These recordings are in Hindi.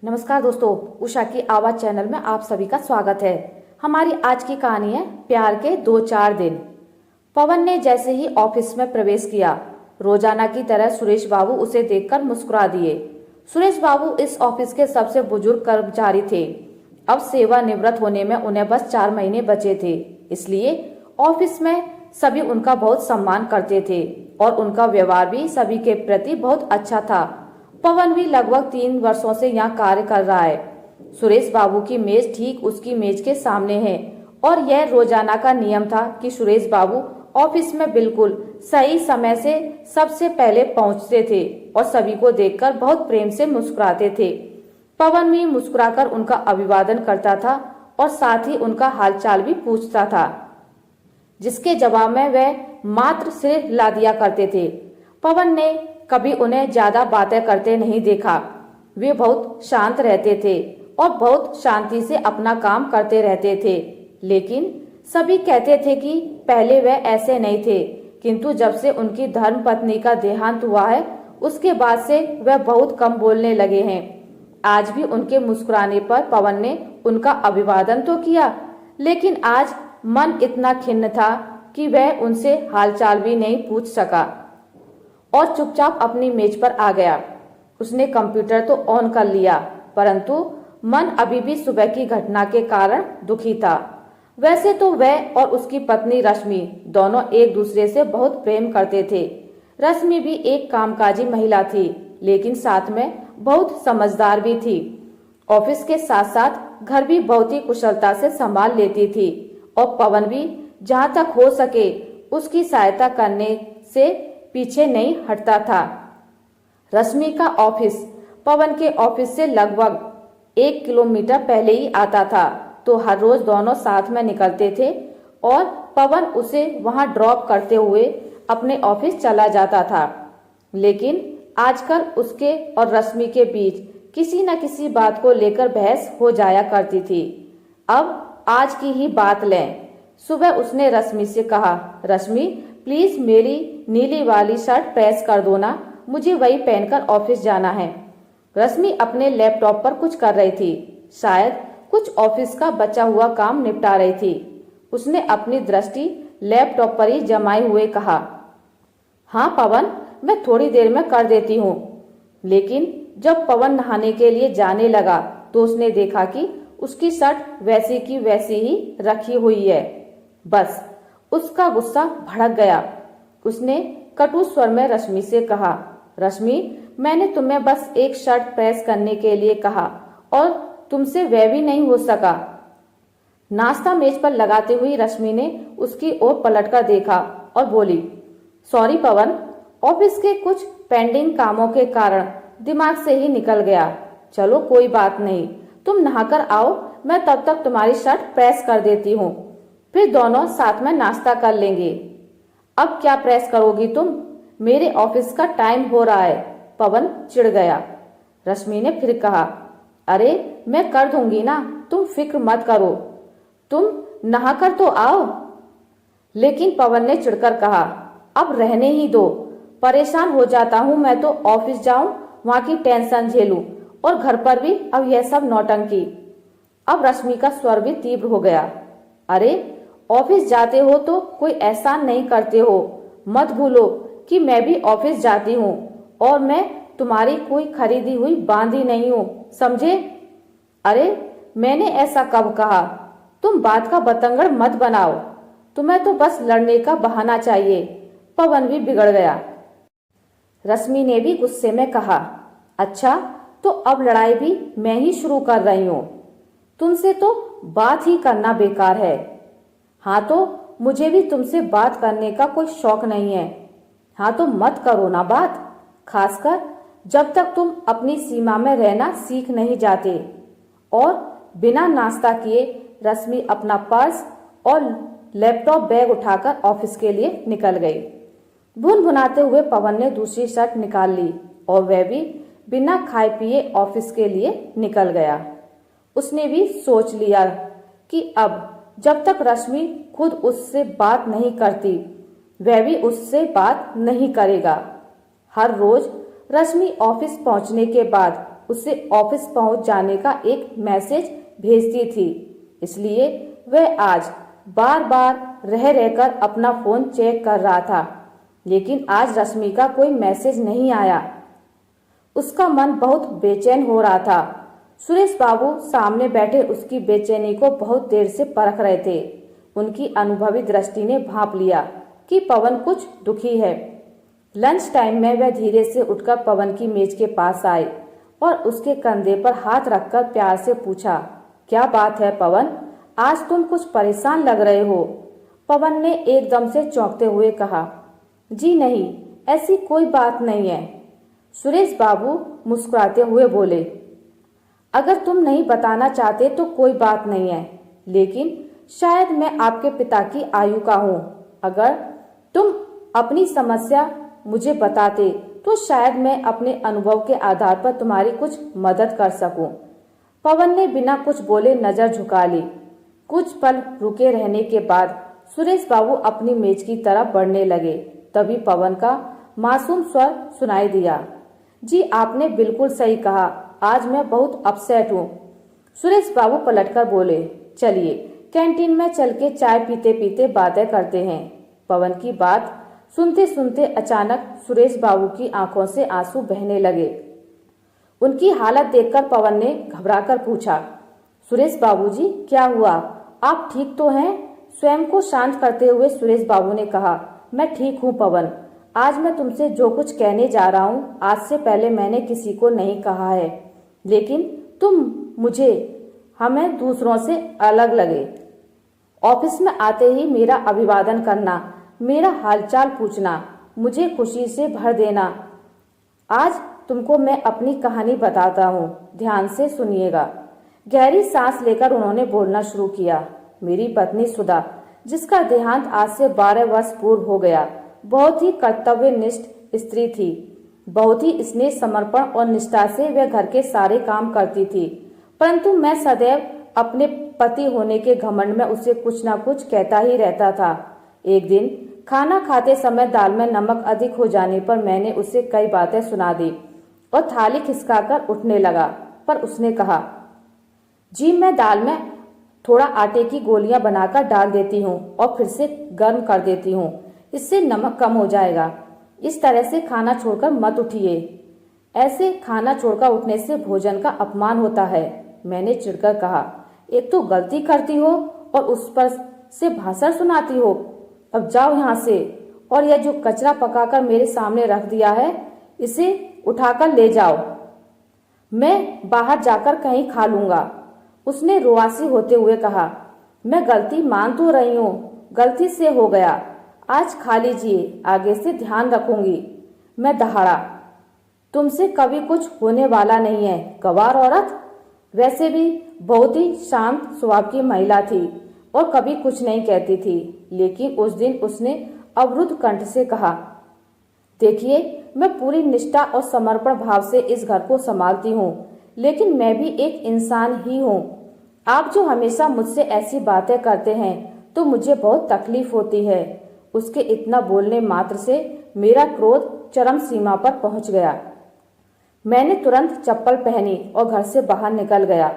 नमस्कार दोस्तों, उषा की आवाज चैनल में आप सभी का स्वागत है। हमारी आज की कहानी है प्यार के 2-4 दिन। पवन ने जैसे ही ऑफिस में प्रवेश किया, रोजाना की तरह सुरेश बाबू उसे देखकर मुस्कुरा दिए। सुरेश बाबू इस ऑफिस के सबसे बुजुर्ग कर्मचारी थे। अब सेवानिवृत्त होने में उन्हें बस 4 महीने बचे थे, इसलिए ऑफिस में सभी उनका बहुत सम्मान करते थे और उनका व्यवहार भी सभी के प्रति बहुत अच्छा था। पवन भी लगभग 3 वर्षों से यहाँ कार्य कर रहा है। सुरेश बाबू की मेज ठीक उसकी मेज के सामने है और यह रोजाना का नियम था कि सुरेश बाबू ऑफिस में बिल्कुल सही समय से सबसे पहले पहुंचते थे और सभी को देखकर बहुत प्रेम से मुस्कुराते थे। पवन भी मुस्कुराकर उनका अभिवादन करता था और साथ ही उनका हालचाल भी पूछता था, जिसके जवाब में वह मात्र सिर हिला दिया करते थे। पवन ने कभी उन्हें ज्यादा बातें करते नहीं देखा। वे बहुत शांत रहते थे और बहुत शांति से अपना काम करते रहते थे। लेकिन सभी कहते थे कि पहले वह ऐसे नहीं थे, किंतु जब से उनकी धर्म पत्नी का देहांत हुआ है, उसके बाद से वह बहुत कम बोलने लगे हैं। आज भी उनके मुस्कुराने पर पवन ने उनका अभिवादन तो किया, लेकिन आज मन इतना खिन्न था कि वह उनसे हालचाल भी नहीं पूछ सका और चुपचाप अपनी मेज पर आ गया। उसने कंप्यूटर तो ऑन कर लिया, परंतु मन अभी भी सुबह की घटना के कारण दुखी था। वैसे तो वह और उसकी पत्नी रश्मि दोनों एक दूसरे से बहुत प्रेम करते थे। रश्मि भी एक कामकाजी महिला थी, लेकिन साथ में बहुत समझदार भी थी। ऑफिस के साथ साथ घर भी बहुत ही कुशलता से संभाल लेती थी और पवन भी जहाँ तक हो सके उसकी सहायता करने से पीछे नहीं हटता था। रश्मि का ऑफिस पवन के ऑफिस से लगभग 1 किलोमीटर पहले ही आता था, तो हर रोज दोनों साथ में निकलते थे और पवन उसे वहां ड्रॉप करते हुए अपने ऑफिस चला जाता था। लेकिन आजकल उसके और रश्मि के बीच किसी न किसी बात को लेकर बहस हो जाया करती थी। अब आज की ही बात लें। सुबह उसने रश्मि से कहा, रश्मि प्लीज मेरी नीली वाली शर्ट प्रेस कर दो ना, मुझे वही पहनकर ऑफिस जाना है। रश्मि अपने लैपटॉप पर कुछ कर रही थी, शायद कुछ ऑफिस का बचा हुआ काम निपटा रही थी। उसने अपनी दृष्टि लैपटॉप पर ही जमाए हुए कहा, हाँ पवन, मैं थोड़ी देर में कर देती हूँ। लेकिन जब पवन नहाने के लिए जाने लगा तो उसने देखा कि उसकी शर्ट वैसी की वैसी ही रखी हुई है। बस उसका गुस्सा भड़क गया। उसने कटु स्वर में रश्मि से कहा, रश्मि, मैंने तुम्हें बस एक शर्ट प्रेस करने के लिए कहा और तुमसे वह भी नहीं हो सका। नाश्ता मेज पर लगाते हुए रश्मि ने उसकी ओर पलटकर देखा और बोली, सॉरी पवन, ऑफिस के कुछ पेंडिंग कामों के कारण दिमाग से ही निकल गया। चलो कोई बात नहीं, तुम नहाकर आओ, मैं तब तक तुम्हारी शर्ट प्रेस कर देती हूँ, फिर दोनों साथ में नाश्ता कर लेंगे। अब क्या प्रेस करोगी तुम? मेरे ऑफिस का टाइम हो रहा है। पवन चिढ़ गया। रश्मि ने फिर कहा, अरे मैं कर दूंगी ना, तुम फिक्र मत करो, तुम नहाकर तो आओ। लेकिन पवन ने चिढ़कर कहा, अब रहने ही दो, परेशान हो जाता हूँ मैं तो ऑफिस जाऊं, वहां की टेंशन झेलूं और घर पर भी अब यह सब नौटंकी। अब रश्मि का स्वर भी तीव्र हो गया, अरे ऑफिस जाते हो तो कोई एहसान नहीं करते हो, मत भूलो कि मैं भी ऑफिस जाती हूँ और मैं तुम्हारी कोई खरीदी हुई बांधी नहीं हूँ, समझे? अरे मैंने ऐसा कब कहा? तुम बात का बतंगड़ मत बनाओ, तुम्हें तो बस लड़ने का बहाना चाहिए। पवन भी बिगड़ गया। रश्मि ने भी गुस्से में कहा, अच्छा तो अब लड़ाई भी मैं ही शुरू कर रही हूँ, तुमसे तो बात ही करना बेकार है। हाँ तो मुझे भी तुमसे बात करने का कोई शौक नहीं है। हाँ तो मत करो ना बात, खासकर जब तक तुम अपनी सीमा में रहना सीख नहीं जाते। और बिना नाश्ता किए रश्मि अपना पर्स और लैपटॉप बैग उठाकर ऑफिस के लिए निकल गई। भुनभुनाते हुए पवन ने दूसरी शर्ट निकाल ली और वह भी बिना खाए पिए ऑफिस के लिए निकल गया। उसने भी सोच लिया कि अब जब तक रश्मि खुद उससे बात नहीं करती, वह भी उससे बात नहीं करेगा। हर रोज रश्मि ऑफिस पहुंचने के बाद उसे ऑफिस पहुंच जाने का एक मैसेज भेजती थी। इसलिए वह आज बार बार रह रहकर अपना फोन चेक कर रहा था, लेकिन आज रश्मि का कोई मैसेज नहीं आया। उसका मन बहुत बेचैन हो रहा था। सुरेश बाबू सामने बैठे उसकी बेचैनी को बहुत देर से परख रहे थे। उनकी अनुभवी दृष्टि ने भांप लिया कि पवन कुछ दुखी है। लंच टाइम में वह धीरे से उठकर पवन की मेज के पास आए और उसके कंधे पर हाथ रखकर प्यार से पूछा, क्या बात है पवन, आज तुम कुछ परेशान लग रहे हो। पवन ने एकदम से चौंकते हुए कहा, जी नहीं, ऐसी कोई बात नहीं है। सुरेश बाबू मुस्कुराते हुए बोले, अगर तुम नहीं बताना चाहते तो कोई बात नहीं है, लेकिन शायद मैं आपके पिता की आयु का हूँ। अगर तुम अपनी समस्या मुझे बताते तो शायद मैं अपने अनुभव के आधार पर तुम्हारी कुछ मदद कर सकूं। पवन ने बिना कुछ बोले नजर झुका ली। कुछ पल रुके रहने के बाद सुरेश बाबू अपनी मेज की तरफ बढ़ने लगे। तभी पवन का मासूम स्वर सुनाई दिया, जी आपने बिल्कुल सही कहा, आज मैं बहुत अपसेट हूँ। सुरेश बाबू पलटकर बोले, चलिए कैंटीन में चल के चाय पीते पीते बातें करते हैं। पवन की बात सुनते सुनते अचानक सुरेश बाबू की आंखों से आंसू बहने लगे। उनकी हालत देखकर पवन ने घबराकर पूछा, सुरेश बाबूजी क्या हुआ, आप ठीक तो हैं? स्वयं को शांत करते हुए सुरेश बाबू ने कहा, मैं ठीक हूँ पवन, आज मैं तुमसे जो कुछ कहने जा रहा हूँ आज से पहले मैंने किसी को नहीं कहा है, लेकिन तुम मुझे हमें दूसरों से अलग लगे। ऑफिस में आते ही मेरा अभिवादन करना, मेरा हालचाल पूछना, मुझे खुशी से भर देना। आज तुमको मैं अपनी कहानी बताता हूँ, ध्यान से सुनिएगा। गहरी सांस लेकर उन्होंने बोलना शुरू किया। मेरी पत्नी सुधा, जिसका देहांत आज से 12 वर्ष पूर्व हो गया, बहुत ही कर्तव्यनिष्ठ स्त्री थी। बहुत ही स्नेह, समर्पण और निष्ठा से वह घर के सारे काम करती थी, परंतु मैं सदैव अपने पति होने के घमंड में उसे कुछ न कुछ कहता ही रहता था। एक दिन खाना खाते समय दाल में नमक अधिक हो जाने पर मैंने उसे कई बातें सुना दी और थाली खिसकाकर उठने लगा, पर उसने कहा, जी मैं दाल में थोड़ा आटे की गोलियां बनाकर डाल देती हूँ और फिर से गर्म कर देती हूँ, इससे नमक कम हो जाएगा। इस तरह से खाना छोड़कर मत उठिए, ऐसे खाना छोड़कर उठने से भोजन का अपमान होता है। मैंने चिढ़कर कहा, एक तो गलती करती हो और उस पर से भाषण सुनाती हो, अब जाओ यहाँ से, और यह जो कचरा पकाकर मेरे सामने रख दिया है इसे उठाकर ले जाओ, मैं बाहर जाकर कहीं खा लूंगा। उसने रुआसी होते हुए कहा, मैं गलती मान तो रही हूँ, गलती से हो गया, आज खा लीजिए, आगे से ध्यान रखूंगी। मैं दहाड़ा, तुमसे कभी कुछ होने वाला नहीं है, गवार औरत। वैसे भी बहुत ही शांत स्वभाव की महिला थी और कभी कुछ नहीं कहती थी, लेकिन उस दिन उसने अवरुद्ध कंठ से कहा, देखिए मैं पूरी निष्ठा और समर्पण भाव से इस घर को संभालती हूँ, लेकिन मैं भी एक इंसान ही हूँ। आप जो हमेशा मुझसे ऐसी बातें करते हैं तो मुझे बहुत तकलीफ होती है। उसके इतना बोलने मात्र से मेरा क्रोध चरम सीमा पर पहुंच गया। मैंने तुरंत चप्पल पहनी और घर से बाहर निकल गया,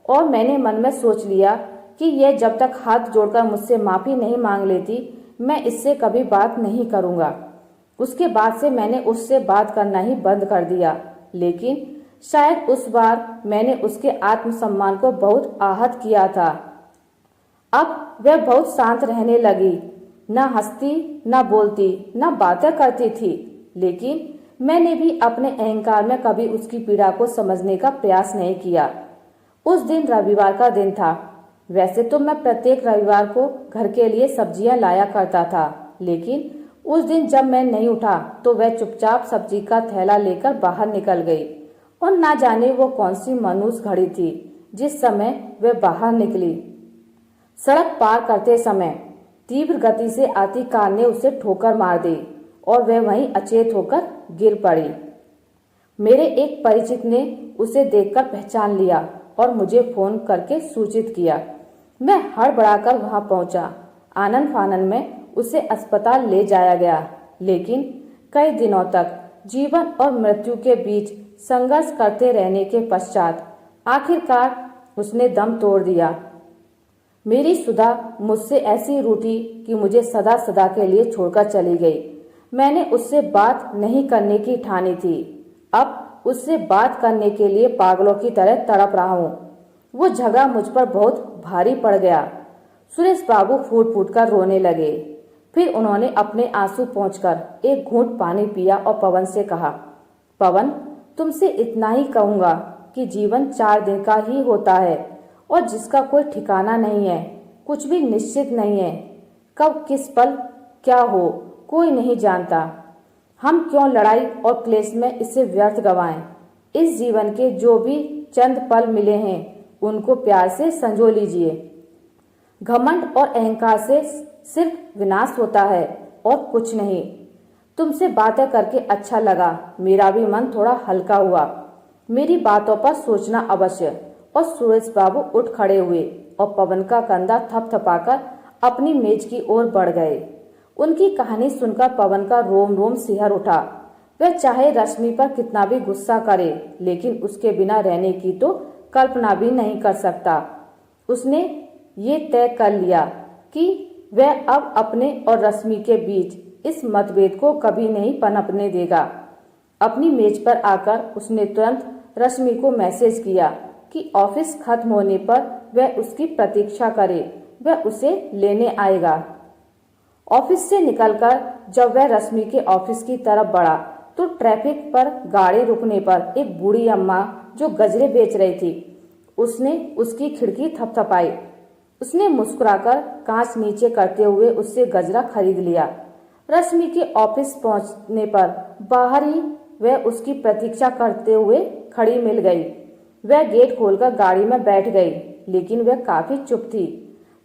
और मैंने मन में सोच लिया कि यह जब तक हाथ जोड़कर मुझसे माफी नहीं मांग लेती मैं इससे कभी बात नहीं करूंगा। उसके बाद से मैंने उससे बात करना ही बंद कर दिया, लेकिन शायद उस बार मैंने उसके आत्मसम्मान को बहुत आहत किया था। अब वह बहुत शांत रहने लगी, न हंसती, न बोलती, न बातें करती थी, लेकिन मैंने भी अपने अहंकार में कभी उसकी पीड़ा को समझने का प्रयास नहीं किया। उस दिन रविवार का दिन था। वैसे तो मैं प्रत्येक रविवार को घर के लिए सब्जियां लाया करता था, लेकिन उस दिन जब मैं नहीं उठा तो वह चुपचाप सब्जी का थैला लेकर बाहर निकल गई, और ना जाने वो कौन सी मनहूस घड़ी थी जिस समय वह बाहर निकली। सड़क पार करते समय तीव्र गति से आती कार ने उसे ठोकर मार दी और वह वहीं अचेत होकर गिर पड़ी। मेरे एक परिचित ने उसे देखकर पहचान लिया और मुझे फोन करके सूचित किया। मैं हड़बड़ाकर वहां पहुंचा। आनन फानन में उसे अस्पताल ले जाया गया, लेकिन कई दिनों तक जीवन और मृत्यु के बीच संघर्ष करते रहने के पश्चात आखिरकार उसने दम तोड़ दिया। मेरी सुधा मुझसे ऐसी रूठी कि मुझे सदा सदा के लिए छोड़कर चली गई। मैंने उससे बात नहीं करने की ठानी थी। अब उससे बात करने के लिए पागलों की तरह तड़प रहा हूँ। वो झगड़ा मुझ पर बहुत भारी पड़ गया। सुरेश बाबू फूट फूट कर रोने लगे। फिर उन्होंने अपने आंसू पोंछकर एक घूंट पानी पिया और पवन से कहा, पवन, तुमसे इतना ही कहूंगा कि जीवन 4 दिन का ही होता है और जिसका कोई ठिकाना नहीं है, कुछ भी निश्चित नहीं है। कब किस पल क्या हो कोई नहीं जानता। हम क्यों लड़ाई और क्लेश में इसे व्यर्थ गंवाएं। इस जीवन के जो भी चंद पल मिले हैं उनको प्यार से संजो लीजिए। घमंड और अहंकार से सिर्फ विनाश होता है और कुछ नहीं। तुमसे बातें करके अच्छा लगा। मेरा भी मन थोड़ा हल्का हुआ। मेरी बातों पर सोचना अवश्य। और सुरेश बाबू उठ खड़े हुए और पवन का कंधा थपथपाकर अपनी मेज की ओर बढ़ गए। उनकी कहानी सुनकर पवन का रोम रोम सिहर उठा। वह चाहे रश्मि पर कितना भी गुस्सा करे, लेकिन उसके बिना रहने की तो कल्पना भी नहीं कर सकता। उसने ये तय कर लिया कि वह अब अपने और रश्मि के बीच इस मतभेद को कभी नहीं पनपने देगा। अपनी मेज पर आकर उसने तुरंत रश्मि को मैसेज किया कि ऑफिस खत्म होने पर वह उसकी प्रतीक्षा करे, वह उसे लेने आएगा। ऑफिस से निकलकर जब वह रश्मि के ऑफिस की तरफ बढ़ा तो ट्रैफिक पर गाड़ी रुकने पर एक बूढ़ी अम्मा जो गजरे बेच रही थी, उसने उसकी खिड़की थपथपाई। उसने मुस्कुराकर कांच नीचे करते हुए उससे गजरा खरीद लिया। रश्मि के ऑफिस पहुंचने पर बाहर ही वह उसकी प्रतीक्षा करते हुए खड़ी मिल गई। वह गेट खोलकर गाड़ी में बैठ गई, लेकिन वह काफी चुप थी।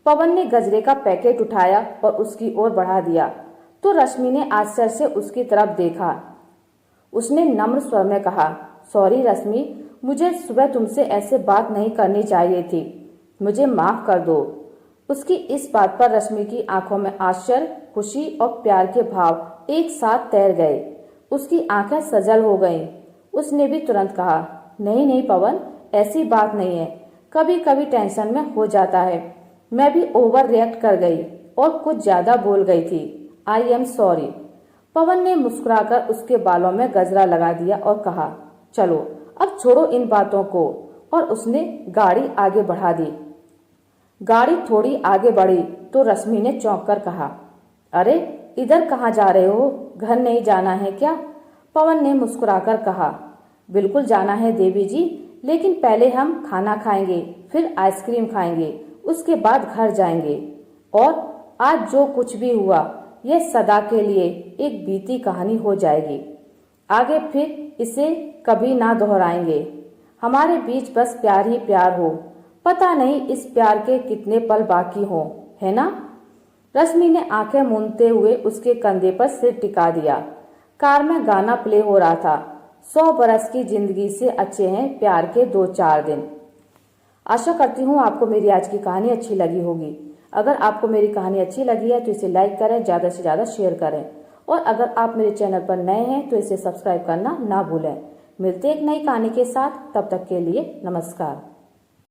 पवन ने गजरे का पैकेट उठाया और उसकी ओर बढ़ा दिया तो रश्मि ने आश्चर्य से उसकी तरफ देखा। उसने नम्र स्वर में कहा, सॉरी रश्मि, मुझे सुबह तुमसे ऐसे बात नहीं करनी चाहिए थी, मुझे माफ कर दो। उसकी इस बात पर रश्मि की आंखों में आश्चर्य, खुशी और प्यार के भाव एक साथ तैर गए। उसकी आंखें सजल हो गईं। उसने भी तुरंत कहा, नहीं नहीं पवन, ऐसी बात नहीं है, कभी कभी टेंशन में हो जाता है। मैं भी ओवर रिएक्ट कर गई और कुछ ज्यादा बोल गई थी। I am sorry. पवन ने मुस्कुराकर उसके बालों में गजरा लगा दिया और कहा, चलो अब छोड़ो इन बातों को। और उसने गाड़ी आगे बढ़ा दी। गाड़ी थोड़ी आगे बढ़ी तो रश्मि ने चौंक कर कहा, अरे इधर कहाँ जा रहे हो, घर नहीं जाना है क्या? पवन ने मुस्कुराकर कहा, बिल्कुल जाना है देवी जी, लेकिन पहले हम खाना खाएंगे, फिर आइसक्रीम खाएंगे, उसके बाद घर जाएंगे। और आज जो कुछ भी हुआ यह सदा के लिए एक बीती कहानी हो जाएगी। आगे फिर इसे कभी ना दोहराएंगे। हमारे बीच बस प्यार ही प्यार हो। पता नहीं इस प्यार के कितने पल बाकी हों, है ना? रश्मि ने आंखें मूंदते हुए उसके कंधे पर सिर टिका दिया। कार में गाना प्ले हो रहा था, 100 बरस की जिंदगी से अच्छे हैं प्यार के 2-4 दिन। आशा करती हूँ आपको मेरी आज की कहानी अच्छी लगी होगी। अगर आपको मेरी कहानी अच्छी लगी है तो इसे लाइक करें, ज़्यादा से ज़्यादा शेयर करें। और अगर आप मेरे चैनल पर नए हैं तो इसे सब्सक्राइब करना ना भूलें। मिलते एक नई कहानी के साथ, तब तक के लिए नमस्कार।